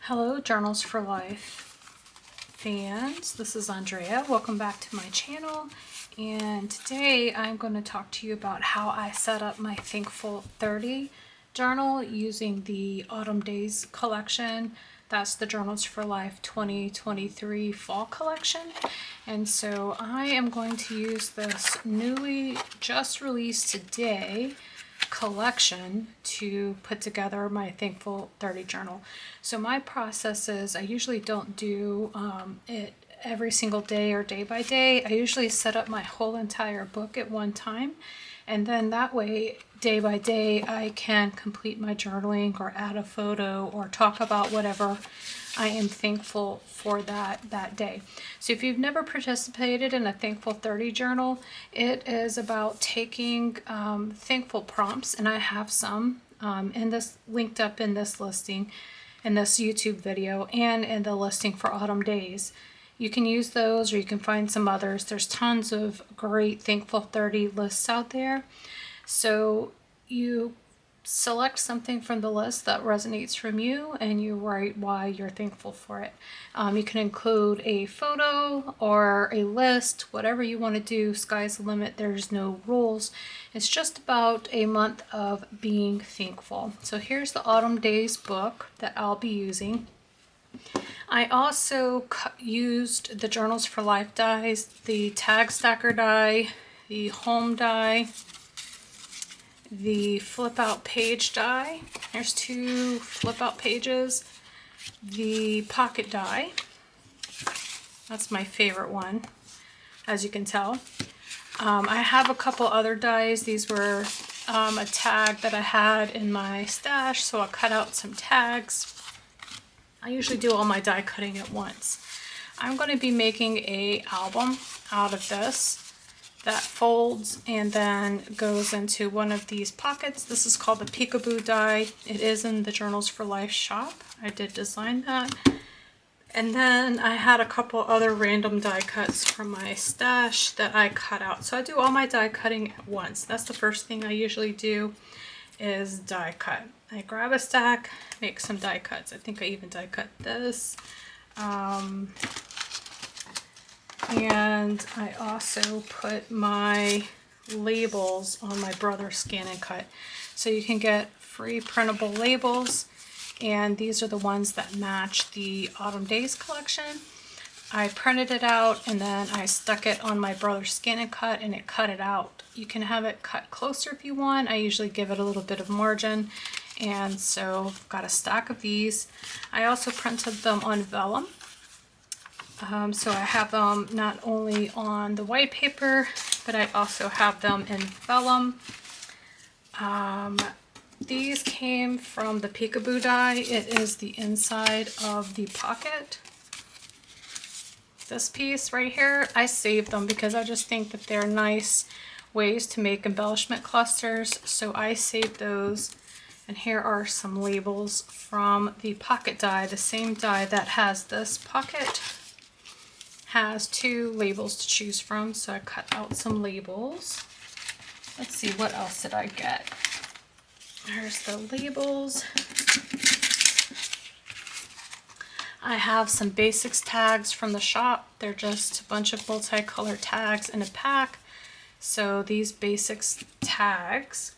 Hello, Journals for Life fans. This is Andrea. Welcome back to my channel. And today I'm going to talk to you about how I set up my Thankful 30 journal using the Autumn Days collection. That's the Journals for Life 2023 fall collection. And so I am going to use this newly just released today collection to put together my Thankful 30 journal. So my process is I usually don't do it every single day or day by day. I usually set up my whole entire book at one time, and then that way day by day I can complete my journaling or add a photo or talk about whatever I am thankful for that day. So if you've never participated in a Thankful 30 journal, it is about taking thankful prompts, and I have some in this linked up in this listing, in this YouTube video, and in the listing for Autumn Days. You can use those, or you can find some others. There's tons of great Thankful 30 lists out there. So you select something from the list that resonates from you, and you write why you're thankful for it. You can include a photo or a list, whatever you want to do. Sky's the limit. There's no rules. It's just about a month of being thankful. So here's the Autumn Days book that I'll be using. I also used the Journals for Life dies, the Tag Stacker die, the Home die, the flip out page die. There's two flip out pages. The pocket die. That's my favorite one, as you can tell. I have a couple other dies. These were a tag that I had in my stash, so I cut out some tags. I usually do all my die cutting at once. I'm going to be making a album out of this that folds and then goes into one of these pockets. This is called the Peekaboo die. It is in the Journals for Life shop. I did design that. And then I had a couple other random die cuts from my stash that I cut out. So I do all my die cutting at once. That's the first thing I usually do, is die cut. I grab a stack, make some die cuts. I think I even die cut this. And I also put my labels on my Brother Scan and Cut. So you can get free printable labels, and these are the ones that match the Autumn Days collection. I printed it out and then I stuck it on my Brother Scan and Cut, and it cut it out. You can have it cut closer if you want. I usually give it a little bit of margin, and so I've got a stack of these. I also printed them on vellum. So I have them not only on the white paper, but I also have them in vellum. These came from the Peekaboo die. It is the inside of the pocket. This piece right here, I saved them because I just think that they're nice ways to make embellishment clusters. So I saved those. And here are some labels from the pocket die, the same die that has this pocket. Has two labels to choose from, so I cut out some labels. Let's see, what else did I get? There's the labels. I have some basics tags from the shop. They're just a bunch of multicolored tags in a pack. So these basics tags.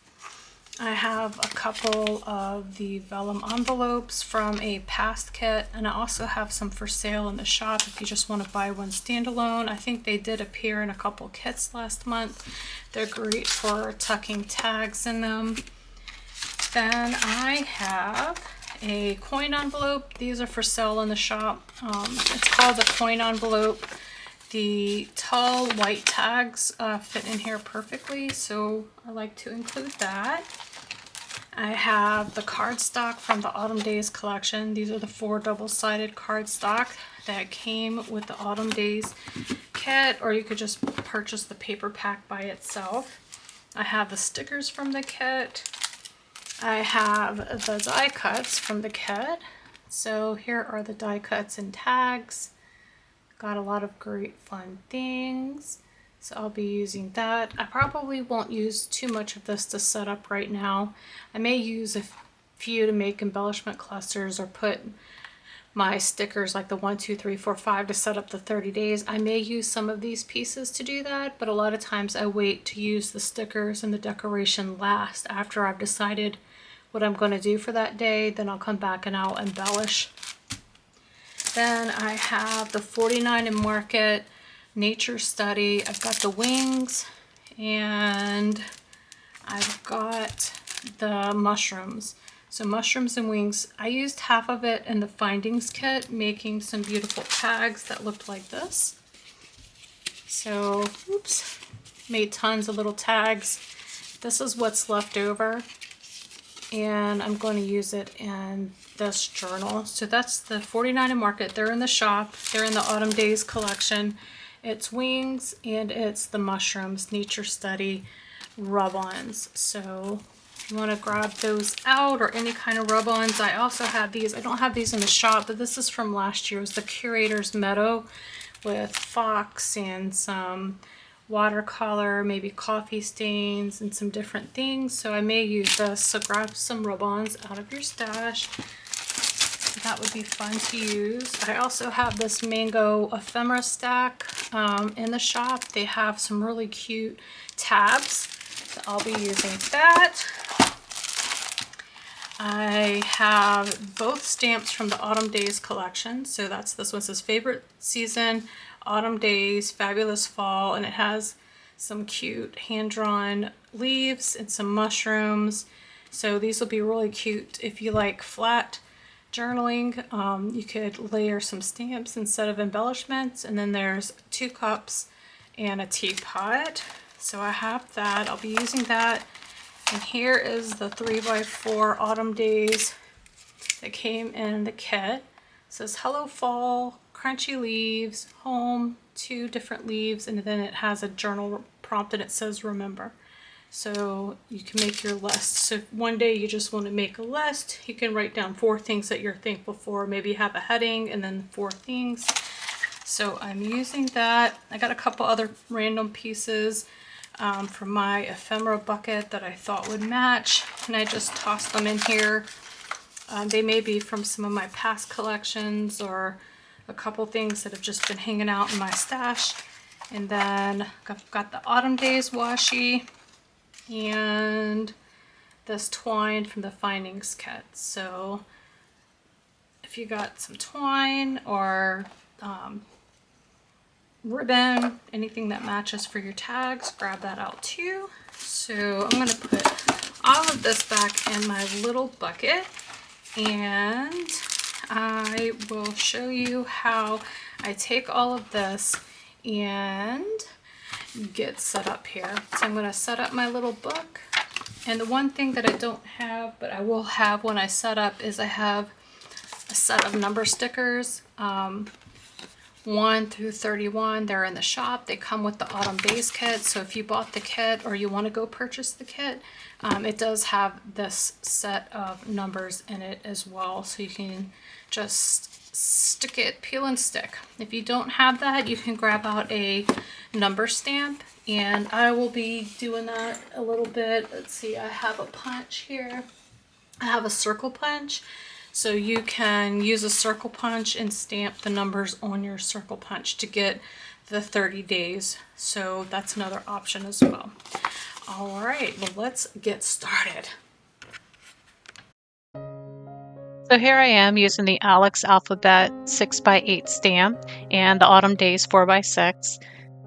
I have a couple of the vellum envelopes from a past kit, and I also have some for sale in the shop if you just want to buy one standalone. I think they did appear in a couple kits last month. They're great for tucking tags in them. Then I have a coin envelope. These are for sale in the shop. It's called a coin envelope. The tall white tags fit in here perfectly, so I like to include that. I have the cardstock from the Autumn Days collection. These are the 4 double-sided cardstock that came with the Autumn Days kit, or you could just purchase the paper pack by itself. I have the stickers from the kit. I have the die cuts from the kit. So here are the die cuts and tags. Got a lot of great fun things. So I'll be using that. I probably won't use too much of this to set up right now. I may use a few to make embellishment clusters or put my stickers, like the 1, 2, 3, 4, 5, to set up the 30 days. I may use some of these pieces to do that, but a lot of times I wait to use the stickers and the decoration last after I've decided what I'm going to do for that day. Then I'll come back and I'll embellish. Then I have the 49 and Market Nature Study. I've got the wings and I've got the mushrooms. So mushrooms and wings. I used half of it in the findings kit, making some beautiful tags that looked like this. So, oops, made tons of little tags. This is what's left over, and I'm going to use it in this journal. So that's the 49 and Market. They're in the shop. They're in the Autumn Days collection. It's wings and it's the mushrooms Nature Study rub-ons. So if you want to grab those out, or any kind of rub-ons, I also have these. I don't have these in the shop, but this is from last year. It was the Curator's Meadow with fox and some watercolor, maybe coffee stains and some different things. So I may use this. So grab some rub-ons out of your stash. That would be fun to use. I also have this mango ephemera stack in the shop. They have some really cute tabs, so I'll be using that. I have both stamps from the Autumn Days collection. So that's, this one says Favorite Season, Autumn Days, Fabulous Fall, and it has some cute hand-drawn leaves and some mushrooms. So these will be really cute if you like flat journaling. You could layer some stamps instead of embellishments. And then there's 2 cups and a teapot. So I have that. I'll be using that. And here is the 3x4 Autumn Days that came in the kit. It says Hello Fall, Crunchy Leaves, Home, 2 different leaves, and then it has a journal prompt and it says Remember. So you can make your list. So if one day you just want to make a list, you can write down 4 things that you're thankful for. Maybe have a heading and then 4 things. So I'm using that. I got a couple other random pieces from my ephemera bucket that I thought would match, and I just tossed them in here. They may be from some of my past collections or a couple things that have just been hanging out in my stash. And then I've got the Autumn Days washi and this twine from the findings kit. So if you got some twine or ribbon, anything that matches for your tags, grab that out too. So I'm going to put all of this back in my little bucket, and I will show you how I take all of this and get set up here. So I'm going to set up my little book, and the one thing that I don't have but I will have when I set up is I have a set of number stickers, 1 through 31. They're in the shop. They come with the Autumn Days kit. So if you bought the kit or you want to go purchase the kit, it does have this set of numbers in it as well. So you can just stick it, peel and stick. If you don't have that, you can grab out a number stamp, and I will be doing that a little bit. Let's see, I have a punch here. I have a circle punch. So you can use a circle punch and stamp the numbers on your circle punch to get the 30 days. So that's another option as well. All right, well, let's get started. So here I am using the Alex Alphabet 6x8 stamp and the Autumn Days 4x6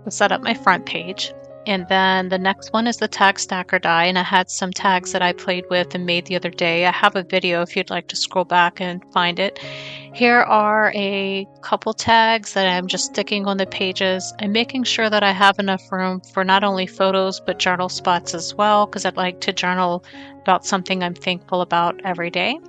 to set up my front page. And then the next one is the tag stacker die, and I had some tags that I played with and made the other day. I have a video if you'd like to scroll back and find it. Here are a couple tags that I'm just sticking on the pages. I'm making sure that I have enough room for not only photos but journal spots as well, because I'd like to journal about something I'm thankful about every day.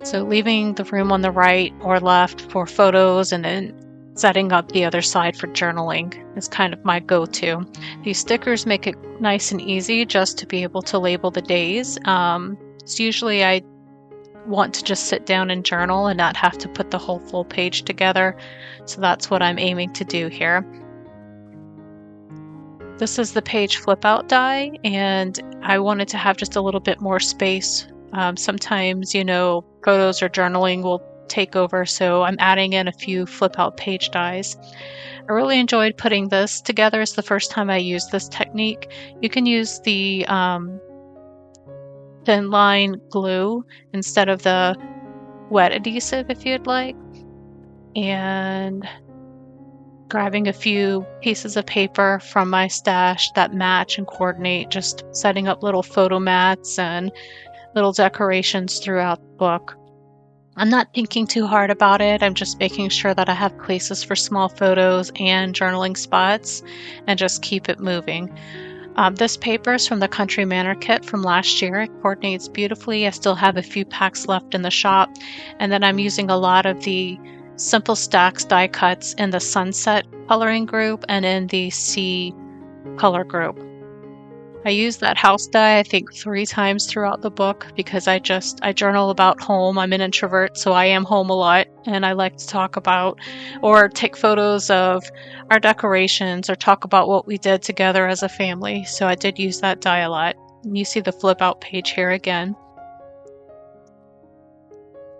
So leaving the room on the right or left for photos, and then setting up the other side for journaling is kind of my go-to. These stickers make it nice and easy just to be able to label the days. It's usually I want to just sit down and journal and not have to put the whole full page together. So that's what I'm aiming to do here. This is the page flip out die, and I wanted to have just a little bit more space. Sometimes, photos or journaling will take over, so I'm adding in a few flip out page dies. I really enjoyed putting this together. It's the first time I used this technique. You can use the thin line glue instead of the wet adhesive if you'd like. And grabbing a few pieces of paper from my stash that match and coordinate, just setting up little photo mats and little decorations throughout the book. I'm not thinking too hard about it. I'm just making sure that I have places for small photos and journaling spots and just keep it moving. This paper is from the Country Manor kit from last year. It coordinates beautifully. I still have a few packs left in the shop. And then I'm using a lot of the Simple Stacks die cuts in the Sunset coloring group and in the Sea color group. I use that house die I think 3 times throughout the book because I journal about home. I'm an introvert, so I am home a lot, and I like to talk about or take photos of our decorations or talk about what we did together as a family. So I did use that die a lot. You see the flip out page here again.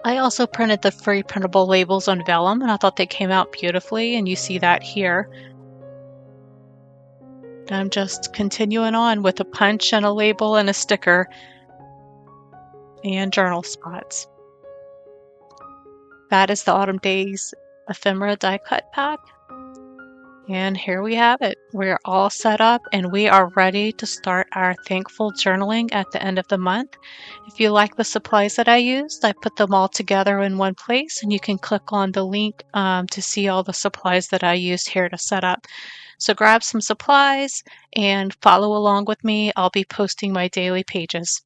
I also printed the free printable labels on vellum, and I thought they came out beautifully, and you see that here. I'm just continuing on with a punch and a label and a sticker and journal spots. That is the Autumn Days Ephemera die cut pack. And here we have it. We're all set up and we are ready to start our thankful journaling at the end of the month. If you like the supplies that I used, I put them all together in one place, and you can click on the link to see all the supplies that I used here to set up. So grab some supplies and follow along with me. I'll be posting my daily pages.